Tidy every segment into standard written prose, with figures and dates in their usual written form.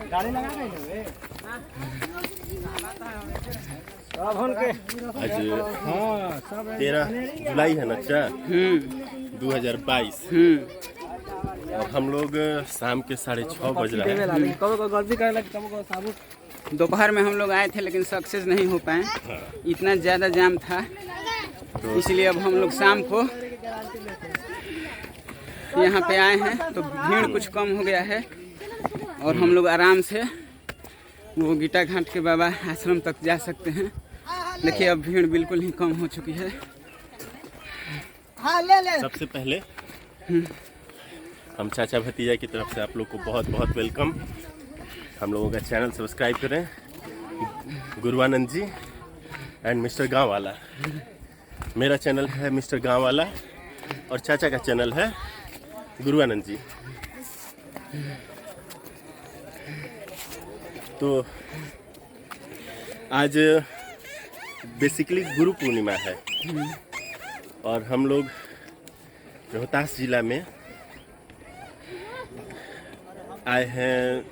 गाड़ी लगा के आज 13 जुलाई है ना अच्छा 2022। और हम लोग शाम के 6:30 बज रहे हैं। दोपहर में हम लोग आए थे लेकिन सक्सेस नहीं हो पाए। इतना ज़्यादा जाम था तो इसलिए अब हम लोग शाम को यहाँ पे आए हैं तो भीड़ कुछ कम हो गया है और हम लोग आराम से वो गीता घाट के बाबा आश्रम तक जा सकते हैं। देखिए अब भीड़ बिल्कुल ही कम हो चुकी है। सबसे पहले हम चाचा भतीजा की तरफ से आप लोग को बहुत बहुत वेलकम। हम लोगों का चैनल सब्सक्राइब करें, गुरुवानंद जी एंड मिस्टर गाँव वाला। मेरा चैनल है मिस्टर गाँव वाला और चाचा का चैनल है गुरुवानंद जी। तो आज बेसिकली गुरु पूर्णिमा है और हम लोग रोहतास जिला में आए हैं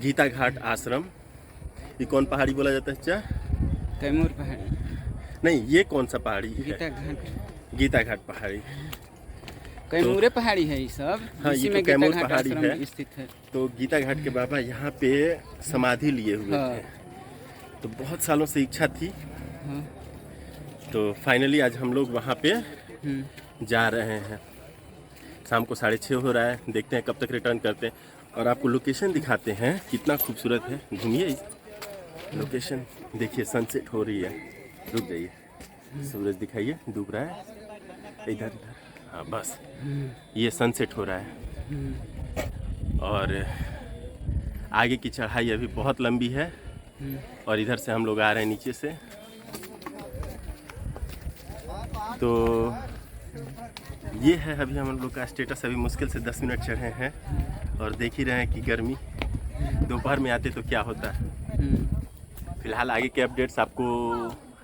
गीता घाट आश्रम। ये कौन पहाड़ी बोला जाता है चाचा? कैमूर पहाड़ी नहीं, ये कौन सा पहाड़ी है? गीता घाट। गीता घाट पहाड़ी कैमूरे पहाड़ी है ये सब। हाँ, इसी ये में तो कैमूर गीता घाट पहाड़ी आश्रम है। स्थित है। तो गीता घाट के बाबा यहाँ पे समाधि लिए हुए हाँ। थे। तो बहुत सालों से इच्छा थी। हाँ। तो फाइनली आज हम लोग वहाँ पे जा रहे हैं। शाम को 6:30 हो रहा है, देखते हैं कब तक रिटर्न करते हैं और आपको लोकेशन दिखाते हैं कितना खूबसूरत है। घूमिए लोकेशन, देखिए सनसेट हो रही है। रुक जाइए, सूरज दिखाइए, डूब रहा है इधर इधर। हाँ बस, ये सनसेट हो रहा है और आगे की चढ़ाई अभी बहुत लंबी है और इधर से हम लोग आ रहे हैं नीचे से। तो ये है अभी हम लोग का स्टेटस। अभी मुश्किल से 10 मिनट चढ़े हैं और देख ही रहे हैं कि गर्मी। दोपहर में आते तो क्या होता है। फिलहाल आगे के अपडेट्स आपको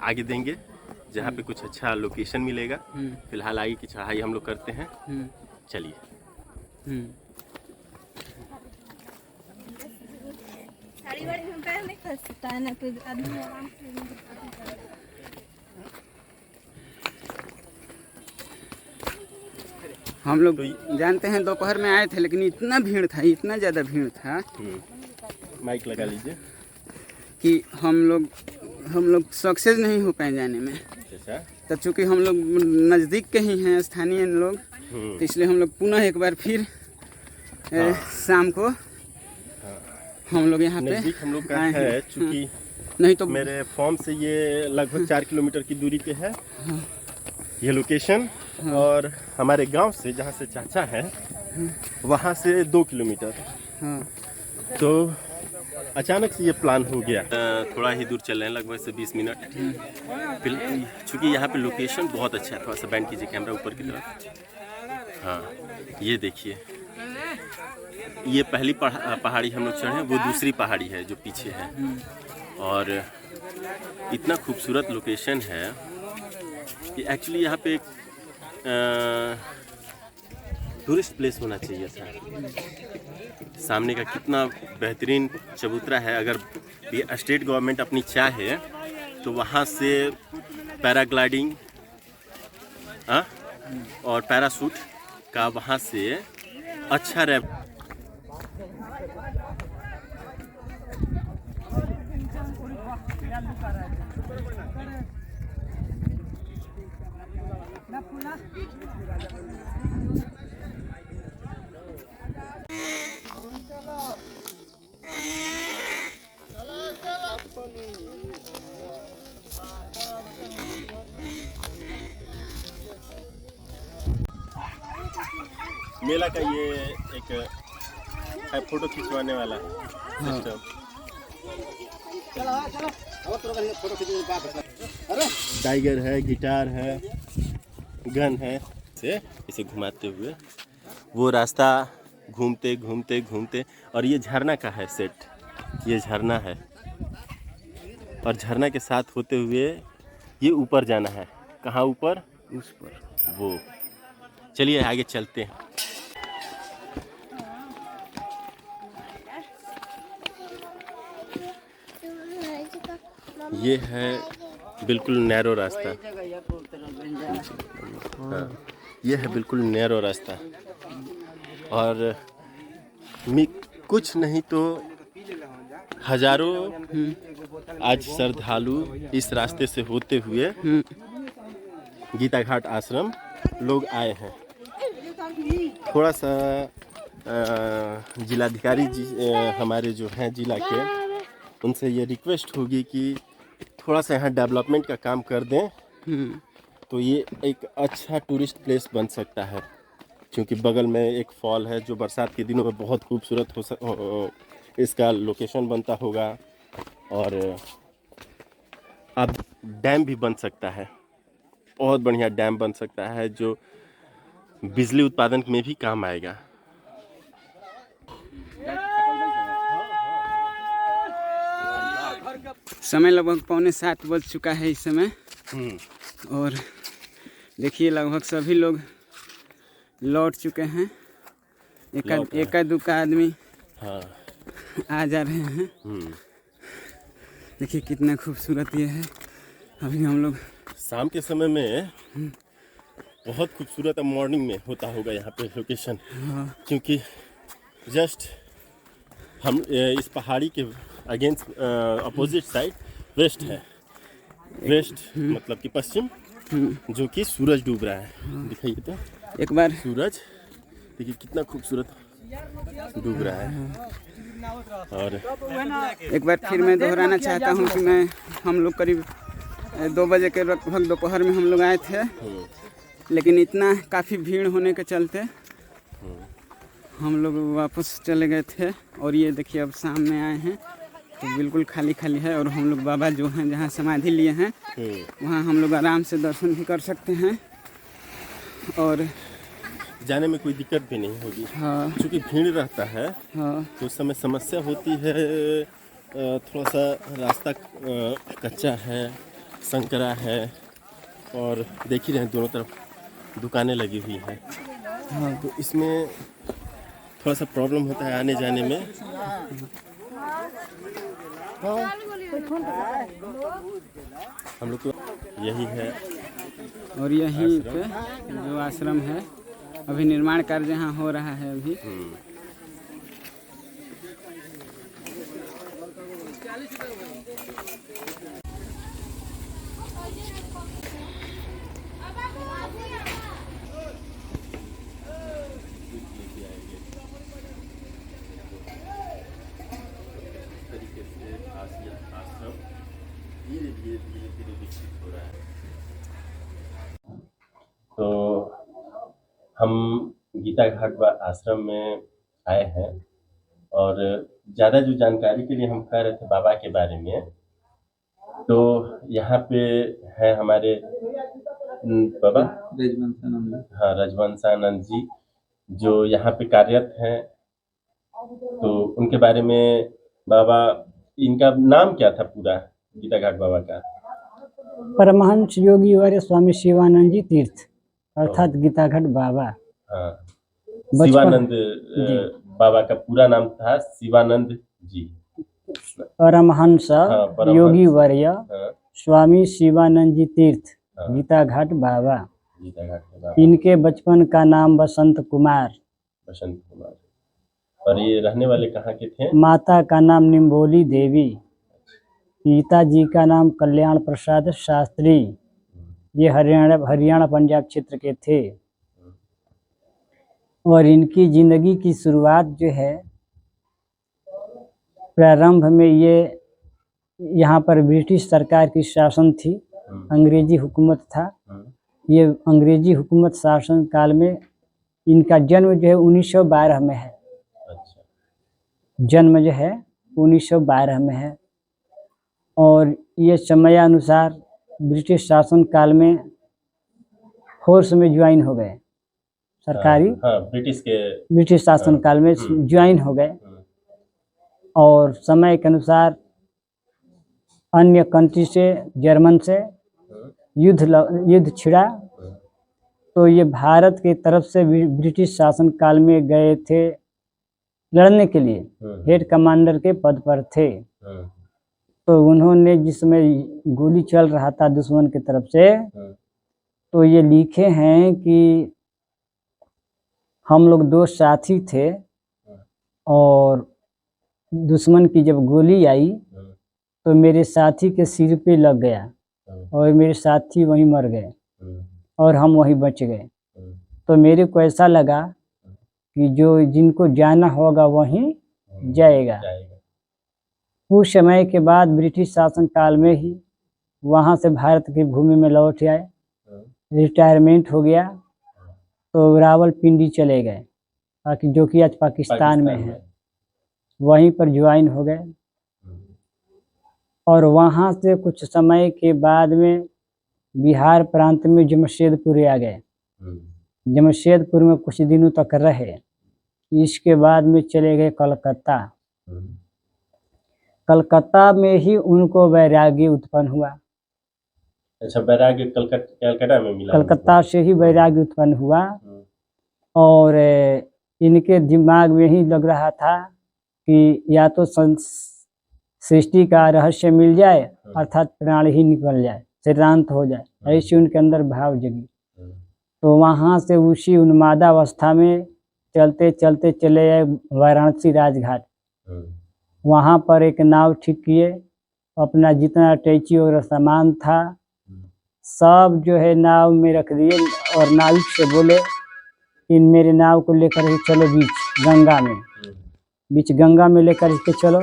आगे देंगे जहाँ पे कुछ अच्छा लोकेशन मिलेगा। फिलहाल आगे की चढ़ाई हम लोग करते हैं। चलिए। हम लोग जानते हैं दोपहर में आए थे लेकिन इतना भीड़ था, इतना ज़्यादा भीड़ था। माइक लगा लीजिए कि हम लोग सक्सेस नहीं हो पाए जाने में। तो चूँकि हम लोग नज़दीक के ही हैं, स्थानीय लोग, तो इसलिए हम लोग पुनः एक बार फिर शाम को हम लोग यहाँ पे हम लोग का है। चूँकि नहीं तो मेरे फॉर्म से ये लगभग 4 किलोमीटर की दूरी पे है ये लोकेशन। और हमारे गांव से जहाँ से चाचा है वहाँ से 2 किलोमीटर। तो अचानक से ये प्लान हो गया। थोड़ा ही दूर चल रहे हैं, लगभग से 20 मिनट। चूँकि यहाँ पे लोकेशन बहुत अच्छा है। थोड़ा सा बैंड कीजिए कैमरा ऊपर की तरफ। हाँ, ये देखिए, ये पहली पहाड़ी हम लोग चढ़े, वो दूसरी पहाड़ी है जो पीछे है। और इतना खूबसूरत लोकेशन है कि एक्चुअली यहाँ पे टूरिस्ट प्लेस होना चाहिए था। सामने का कितना बेहतरीन चबूतरा है। अगर ये स्टेट गवर्नमेंट अपनी चाहे तो वहाँ से पैराग्लाइडिंग और पैराशूट का वहाँ से अच्छा मेला का ये एक है फोटो खिंचवाने वाला सिस्टम। टाइगर है, गिटार है गन है से इसे घुमाते हुए वो रास्ता घूमते घूमते घूमते, और ये झरना का है सेट, ये झरना है और झरना के साथ होते हुए ये ऊपर जाना है। कहाँ ऊपर? उस पर वो। चलिए आगे चलते हैं। ये है बिल्कुल नैरो रास्ता। हाँ, ये है बिल्कुल नैरो रास्ता और कुछ नहीं तो हजारों आज श्रद्धालु इस रास्ते से होते हुए गीता घाट आश्रम लोग आए हैं। थोड़ा सा जिलाधिकारी जी हमारे जो हैं जिला के, उनसे ये रिक्वेस्ट होगी कि थोड़ा सा यहाँ डेवलपमेंट का काम कर दें तो ये एक अच्छा टूरिस्ट प्लेस बन सकता है। क्योंकि बगल में एक फॉल है जो बरसात के दिनों में बहुत खूबसूरत इसका लोकेशन बनता होगा, और अब डैम भी बन सकता है, बहुत बढ़िया डैम बन सकता है जो बिजली उत्पादन में भी काम आएगा। समय लगभग 6:45 बज चुका है इस समय, और देखिए लगभग सभी लोग लौट चुके हैं। एक दुका आदमी हाँ आ जा रहे हैं। देखिए कितना खूबसूरत ये है। अभी हम लोग शाम के समय में बहुत खूबसूरत मॉर्निंग में होता होगा यहाँ पे लोकेशन, क्योंकि जस्ट हम इस पहाड़ी के अगेंस्ट अपोजिट साइड वेस्ट है, वेस्ट मतलब कि पश्चिम, जो कि सूरज डूब रहा है। दिखाइए तो एक बार सूरज देखिए कितना खूबसूरत डूब रहा है। और एक बार फिर मैं दोहराना चाहता हूँ कि हम लोग करीब 2 बजे के लगभग दोपहर में हम लोग आए थे, लेकिन इतना काफ़ी भीड़ होने के चलते हम लोग वापस चले गए थे। और ये देखिए अब सामने आए हैं तो बिल्कुल खाली खाली है, और हम लोग बाबा जो हैं जहाँ समाधि लिए हैं वहाँ हम लोग आराम से दर्शन भी कर सकते हैं और जाने में कोई दिक्कत भी नहीं होगी। हाँ, क्योंकि भीड़ रहता है हाँ, तो उस समय समस्या होती है। थोड़ा सा रास्ता कच्चा है, संकरा है, और देख ही रहे हैं दोनों तरफ दुकानें लगी हुई हैं। हाँ, तो इसमें थोड़ा सा प्रॉब्लम होता है आने जाने में। हम लोग तो यही है, और यहीं पे जो आश्रम है अभी निर्माण कार्य यहाँ हो रहा है अभी। धीरे-धीरे विकसित हो रहा है। तो हम गीता घाट आश्रम में आए हैं और ज़्यादा जो जानकारी के लिए हम कह रहे थे बाबा के बारे में, तो यहाँ पे है हमारे बाबा रजवंशानंद। हाँ, रजवंशानंद जी जो यहाँ पे कार्यरत हैं। तो उनके बारे में बाबा, इनका नाम क्या था पूरा गीता घाट बाबा का? परमहंस योगी वर्य स्वामी शिवानंद जी तीर्थ अर्थात गीता घाट बाबा। हाँ, शिवानंद बाबा का पूरा नाम था शिवानंद जी। परमहंस योगी वर्य स्वामी शिवानंद जी तीर्थ गीता घाट बाबा। इनके बचपन का नाम बसंत कुमार। बसंत कुमार। और ये रहने वाले कहाँ के थे? माता का नाम निम्बोली देवी, पिताजी का नाम कल्याण प्रसाद शास्त्री। ये हरियाणा पंजाब क्षेत्र के थे। और इनकी जिंदगी की शुरुआत जो है, प्रारंभ में ये यहाँ पर ब्रिटिश सरकार की शासन थी, अंग्रेजी हुकूमत था। ये अंग्रेजी हुकूमत शासन काल में इनका जन्म जो है 1912 में है। जन्म जो है 1912 में है। और ये समयानुसार ब्रिटिश शासन काल में फोर्स में ज्वाइन हो गए, सरकारी हाँ, ब्रिटिश शासन काल में ज्वाइन हो गए। और समय के अनुसार अन्य कंट्री से, जर्मन से युद्ध छिड़ा, तो ये भारत की तरफ से ब्रिटिश शासन काल में गए थे लड़ने के लिए, हेड कमांडर के पद पर थे। तो उन्होंने जिसमें गोली चल रहा था दुश्मन की तरफ से, तो ये लिखे हैं कि हम लोग 2 साथी थे और दुश्मन की जब गोली आई तो मेरे साथी के सिर पे लग गया और मेरे साथी वहीं मर गए और हम वहीं बच गए। तो मेरे को ऐसा लगा कि जो जिनको जाना होगा वहीं जाएगा। कुछ समय के बाद ब्रिटिश शासन काल में ही वहाँ से भारत की भूमि में लौट आए, रिटायरमेंट हो गया, तो रावलपिंडी चले गए, जो कि आज पाकिस्तान में है। वहीं पर ज्वाइन हो गए और वहाँ से कुछ समय के बाद में बिहार प्रांत में जमशेदपुर आ गए। जमशेदपुर में कुछ दिनों तक रहे। इसके बाद में चले गए कलकत्ता। कलकत्ता में ही उनको वैराग्य उत्पन्न हुआ। अच्छा, वैराग्य कलकत्ता में मिला? कलकत्ता से ही वैराग्य उत्पन्न हुआ और इनके दिमाग में ही लग रहा था कि या तो सृष्टि का रहस्य मिल जाए, अर्थात प्राण ही निकल जाए, सिद्धांत हो जाए, ऐसी उनके अंदर भाव जगी। तो वहाँ से उसी उन्मादावस्था में चलते चलते चले आए वाराणसी राजघाट। वहाँ पर एक नाव ठीक किए, अपना जितना अटैची और सामान था सब जो है नाव में रख दिए और नाविक से बोले कि मेरे नाव को लेकर के चलो बीच गंगा में लेकर के चलो।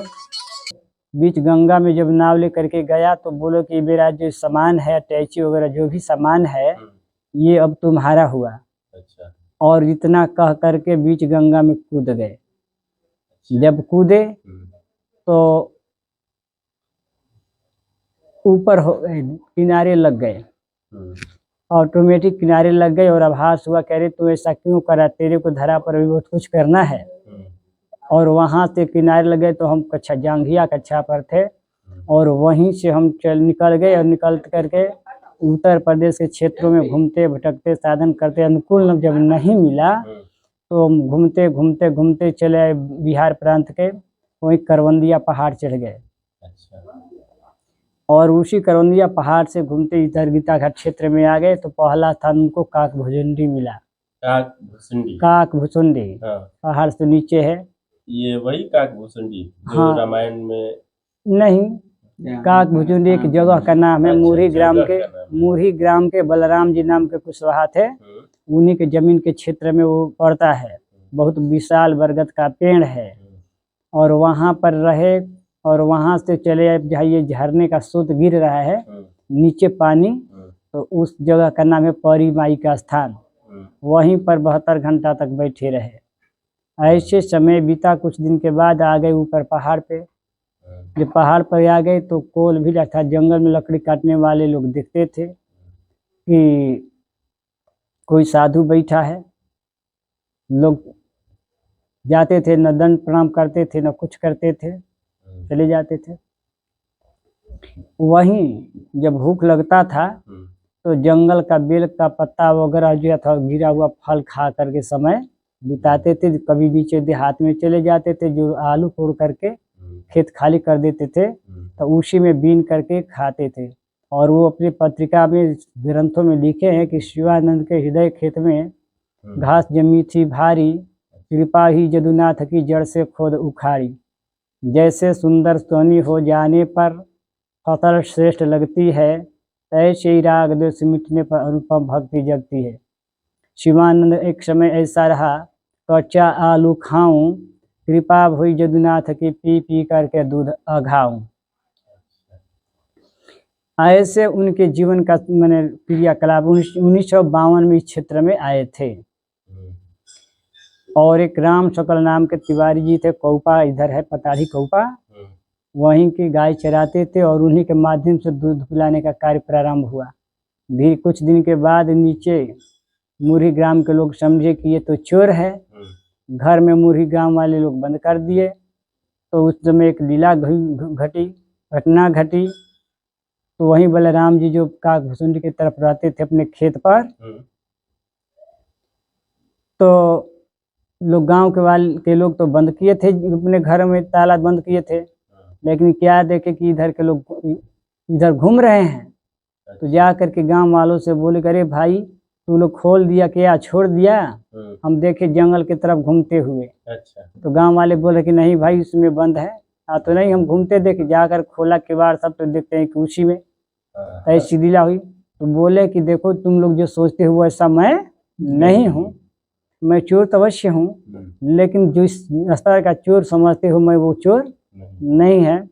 बीच गंगा में जब नाव लेकर के गया तो बोलो कि मेरा जो सामान है, अटैची वगैरह जो भी सामान है, ये अब तुम्हारा हुआ। अच्छा। और इतना कह करके बीच गंगा में कूद गए। जब कूदे तो ऊपर हो गए, किनारे लग गए, ऑटोमेटिक किनारे लग गए और आभास हुआ, कह रहे तू ऐसा क्यों करा, तेरे को धरा पर भी बहुत कुछ करना है। और वहाँ से किनारे लग गए तो हम जांघिया कक्षा पर थे और वहीं से हम निकल गए और निकल करके उत्तर प्रदेश के क्षेत्रों में घूमते भटकते साधन करते, अनुकूल जब नहीं मिला तो हम घूमते घूमते घूमते चले आए बिहार प्रांत के, वहीं करवंदिया पहाड़ चढ़ गए। अच्छा। और उसी करवंदिया पहाड़ से घूमते इधर गीता घाट क्षेत्र में आ गए तो पहला स्थान उनको काकभुजुंडी मिला। काकभुजुंडी पहाड़ से नीचे है। ये वही काकभुजुंडी जो हाँ, रामायण में नहीं, काकभुजुंडी एक जगह का नाम है। मूरी ग्राम के बलराम जी नाम के कुशवाहा थे, उन्हीं के जमीन के क्षेत्र में वो पड़ता है। बहुत विशाल बरगद का पेड़ है और वहाँ पर रहे और वहाँ से चले आए जहाँ ये झरने का स्रोत गिर रहा है नीचे पानी, तो उस जगह का नाम है परी माई का स्थान। वहीं पर 72 घंटा तक बैठे रहे। ऐसे समय बीता, कुछ दिन के बाद आ गए ऊपर पहाड़ पे। जब पहाड़ पर आ गए तो कोल भी था, जंगल में लकड़ी काटने वाले लोग देखते थे कि कोई साधु बैठा है। लोग जाते थे, न दंड प्रणाम करते थे न कुछ करते थे, चले जाते थे। वहीं जब भूख लगता था तो जंगल का बेल का पत्ता वगैरह जो था गिरा हुआ फल खा करके समय बिताते थे। कभी नीचे देहात में चले जाते थे, जो आलू तोड़ करके खेत खाली कर देते थे तो उसी में बीन करके खाते थे। और वो अपनी पत्रिका में ग्रंथों में लिखे हैं कि शिवानंद के हृदय खेत में घास जमी थी भारी, कृपा ही जदुनाथ की जड़ से खोद उखाड़ी। जैसे सुंदर सोनी हो जाने पर फसल श्रेष्ठ लगती है, ऐसे ही राग द्वेष मिटने पर अनुपम भक्ति जगती है। शिवानंद एक समय ऐसा रहा, कच्चा आलू खाऊं, कृपा हुई जदुनाथ की पी पी करके दूध अघाऊं। ऐसे उनके जीवन का मैंने क्रियाकलाप 1952 में इस क्षेत्र में आए थे। और एक राम शकल नाम के तिवारी जी थे, कौपा इधर है पताड़ी कौपा, वहीं की गाय चराते थे और उन्हीं के माध्यम से दूध पिलाने का कार्य प्रारंभ हुआ। भी कुछ दिन के बाद नीचे मुरही ग्राम के लोग समझे कि ये तो चोर है। घर में मुरही ग्राम वाले लोग बंद कर दिए। तो उस समय एक लीला घटना घटी। तो वहीं बलराम जी जो काकभुसुंड की तरफ रहते थे अपने खेत पर, तो लोग गांव के लोग तो बंद किए थे, अपने घर में ताला बंद किए थे। लेकिन क्या देखे कि इधर के लोग इधर घूम रहे हैं। तो जा करके गांव वालों से बोले, अरे भाई तू लोग खोल दिया क्या, छोड़ दिया? हम देखे जंगल की तरफ घूमते हुए। अच्छा। तो गांव वाले बोले कि नहीं भाई उसमें बंद है। तो नहीं, हम घूमते देखे, जाकर खोला किवाड़ सब तो देखते हैं कि उसी में ऐसी लीला हुई। तो बोले कि देखो तुम लोग जो सोचते हो ऐसा मैं नहीं हूँ, मैं चोर तो अवश्य हूँ, लेकिन जो इस स्तर का चोर समझते हो मैं वो चोर नहीं है।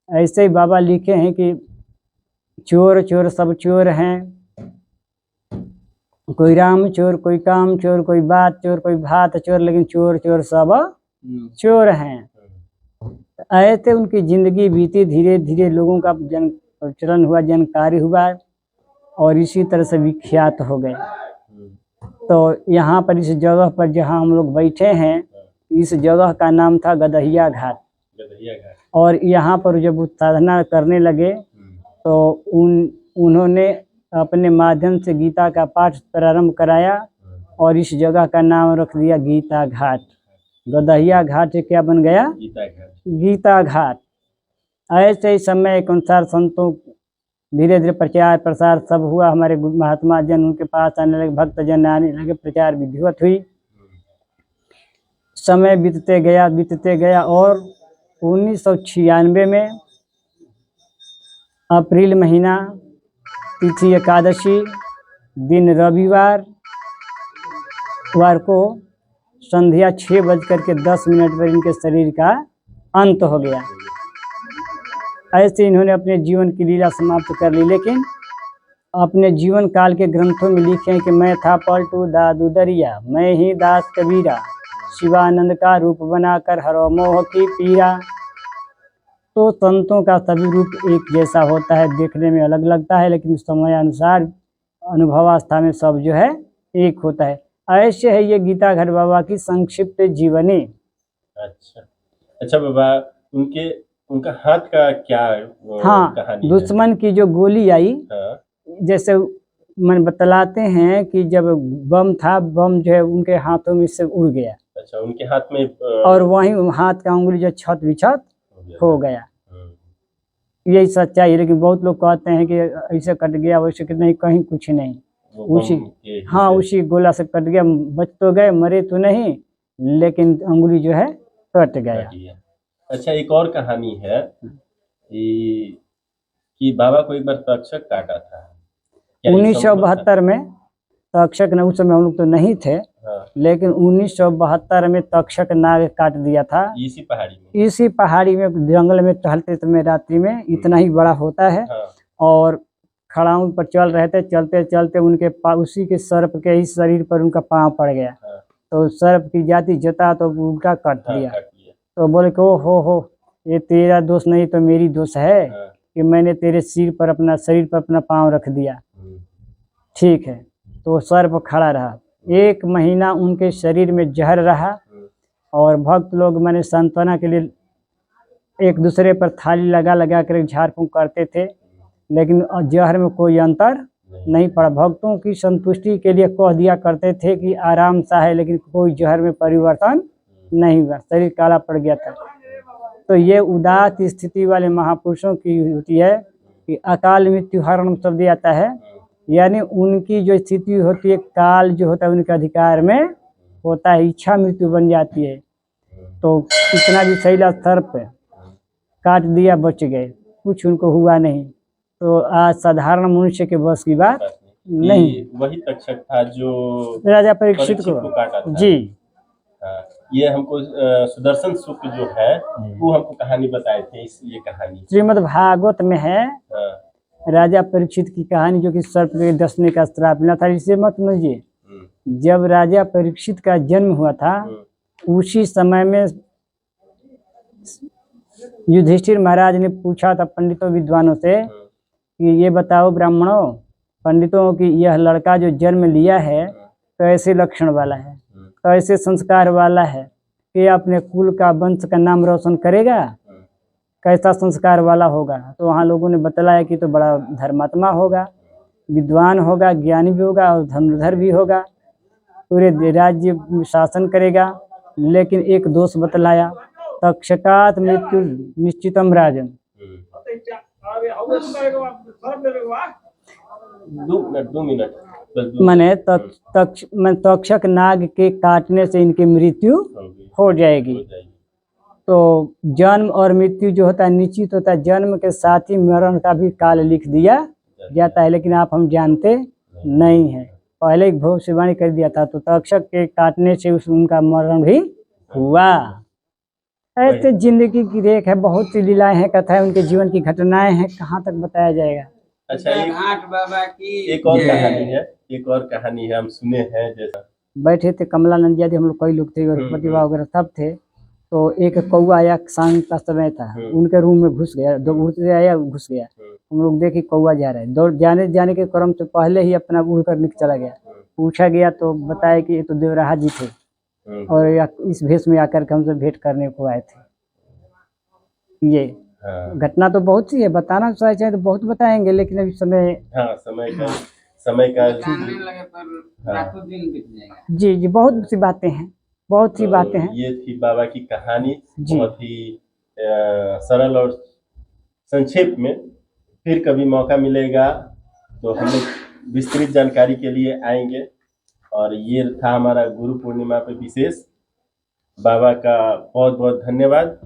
ऐसे ही बाबा लिखे हैं कि चोर चोर सब चोर हैं, कोई राम चोर, कोई काम चोर, कोई बात चोर, कोई भात चोर, लेकिन चोर चोर सब चोर हैं। ऐसे उनकी जिंदगी बीती, धीरे धीरे लोगों का जन प्रचलन हुआ, जानकारी हुआ और इसी तरह से विख्यात हो गए। तो यहाँ पर इस जगह पर जहाँ हम लोग बैठे हैं, इस जगह का नाम था गदहिया घाट। और यहाँ पर जब वो साधना करने लगे तो उन्होंने अपने माध्यम से गीता का पाठ प्रारंभ कराया और इस जगह का नाम रख दिया गीता घाट। गदहिया घाट से क्या बन गया? गीता घाट। ऐसे ही समय के अनुसार संतों धीरे धीरे प्रचार प्रसार सब हुआ। हमारे महात्मा जन उनके पास आने लगे, भक्त जन आने लगे, प्रचार विधिवत हुई। समय बीतते गया और 1996 में अप्रैल महीना, तिथि एकादशी, दिन रविवार को संध्या 6:10 पर इनके शरीर का अंत हो गया। ऐसे इन्होंने अपने जीवन की लीला समाप्त कर ली। लेकिन अपने जीवन काल के ग्रंथों में लिखे हैं कि मैं था पलटू दादू दरिया, मैं ही दास कबीरा, शिवानंद का रूप बनाकर हरो मोह की पीरा। तो संतों का सभी रूप एक जैसा होता है, देखने में अलग लगता है, लेकिन समय अनुसार अनुभवावस्था में सब जो है एक होता है। ऐसे है ये गीता घाट बाबा की संक्षिप्त जीवनी। अच्छा बाबा, उनका हाथ का क्या कहानी दुश्मन है? की जो गोली आई, जैसे मन बतलाते हैं कि जब बम था, बम जो है उनके हाथों में से उड़ गया। अच्छा, उनके हाथ में और वहीं हाथ का उंगली जो छत विछत हो गया। यही सच्चाई है। लेकिन बहुत लोग कहते हैं कि ऐसे कट गया, वैसे कि नहीं, कहीं कुछ नहीं, उसी गोला से कट गया, बच तो गए, मरे तो नहीं, लेकिन उंगली जो है कट गया। अच्छा, एक और कहानी है कि बाबा को एक बार तक्षक काटा था 1972 में। तक्षक ने, उस समय हम लोग तो नहीं थे, लेकिन 1972 में तक्षक नाग काट दिया था। इसी पहाड़ी में जंगल में टहलते समय रात्रि में, इतना ही बड़ा होता है। और खड़ाऊं पर चल रहे थे, चलते चलते उनके उसी के सर्प के ही शरीर पर उनका पांव पड़ गया। तो सर्प की जाति जता तो उनका काट दिया। तो बोले कि ओ हो, ये तेरा दोष नहीं तो मेरी दोष है कि मैंने तेरे शरीर पर अपना पांव रख दिया। ठीक है। तो सर्प खड़ा रहा। 1 महीना उनके शरीर में जहर रहा और भक्त लोग मैंने सांत्वना के लिए एक दूसरे पर थाली लगा कर झाड़ फूंक करते थे, लेकिन जहर में कोई अंतर नहीं पड़ा। भक्तों की संतुष्टि के लिए कह दिया करते थे कि आराम सा है, लेकिन कोई जहर में परिवर्तन नहीं हुआ, शरीर काला पड़ गया था। तो ये उदास स्थिति वाले महापुरुषों की होती है कि अकाल मृत्यु हरण शब्द आता है, यानी उनकी जो स्थिति होती है, काल जो होता है उनके अधिकार में होता है, इच्छा मृत्यु बन जाती है। तो इतना भी सही स्तर पे काट दिया, बच गए, कुछ उनको हुआ नहीं। तो आज साधारण मनुष्य के बस की बात नहीं। वही तक्षक था जो राजा परीक्षित को काटा था। जी। ये हमको सुदर्शन शुक्ल जो है वो हमको कहानी बताए थे। ये कहानी श्रीमद् भागवत में है। राजा परीक्षित की कहानी, जो कि सर्प के डसने का श्राप मिला था। इसे मत समझिए, जब राजा परीक्षित का जन्म हुआ था उसी समय में युधिष्ठिर महाराज ने पूछा था पंडितों विद्वानों से कि ये बताओ ब्राह्मणों पंडितों की यह लड़का जो जन्म लिया है कैसे लक्षण वाला है, कैसे संस्कार वाला है कि अपने कुल का वंश का नाम रोशन करेगा, कैसा संस्कार वाला होगा। तो वहाँ लोगों ने बतलाया कि तो बड़ा धर्मात्मा होगा, विद्वान होगा, ज्ञानी भी होगा और धनुर्धर भी होगा, पूरे राज्य में शासन करेगा। लेकिन एक दोष बतलाया, तक्षकात मृत्यु निश्चितम राजन। 2 मिनट बस माने तक्षक नाग के काटने से इनकी मृत्यु हो जाएगी। तो जन्म और मृत्यु जो होता है निश्चित होता है, जन्म के साथ ही मरण का भी काल लिख दिया जाता है, लेकिन आप हम जानते नहीं हैं। पहले एक भविष्यवाणी कर दिया था, तो तक्षक के काटने से उनका मरण भी हुआ। ऐसे जिंदगी की रेख है, बहुत सी लीलाएं हैं, कथाएं, उनके जीवन की घटनाएं हैं, कहाँ तक बताया जाएगा। अच्छा, एक और कहानी है, एक और कहानी है, हम सुने हैं। जैसा बैठे थे कमलानंद जी, हम लोग कई लोग थे, प्रतिभा वगैरह सब थे। तो एक कौआ आया, शाम का समय था, उनके रूम में घुस गया, उड़ते आया घुस गया। हम लोग देखे कौआ जा रहा है, दौड़ जाने के क्रम से पहले ही अपना उड़ कर निकल चला गया। पूछा गया तो बताया कि ये तो देवराहा जी थे और इस भेष में आकर के हमसे भेंट करने को आए थे। ये घटना तो बहुत सी है, बताना चाहे तो बहुत बताएंगे, लेकिन अभी समय समय का रातों दिन बीत जाएगा। जी जी, बहुत सी बातें हैं, बहुत सी बातें हैं। ये थी बाबा की कहानी, बहुत ही सरल और संक्षेप में। फिर कभी मौका मिलेगा तो हम लोग विस्तृत जानकारी के लिए आएंगे। और ये था हमारा गुरु पूर्णिमा पे विशेष। बाबा का बहुत बहुत धन्यवाद।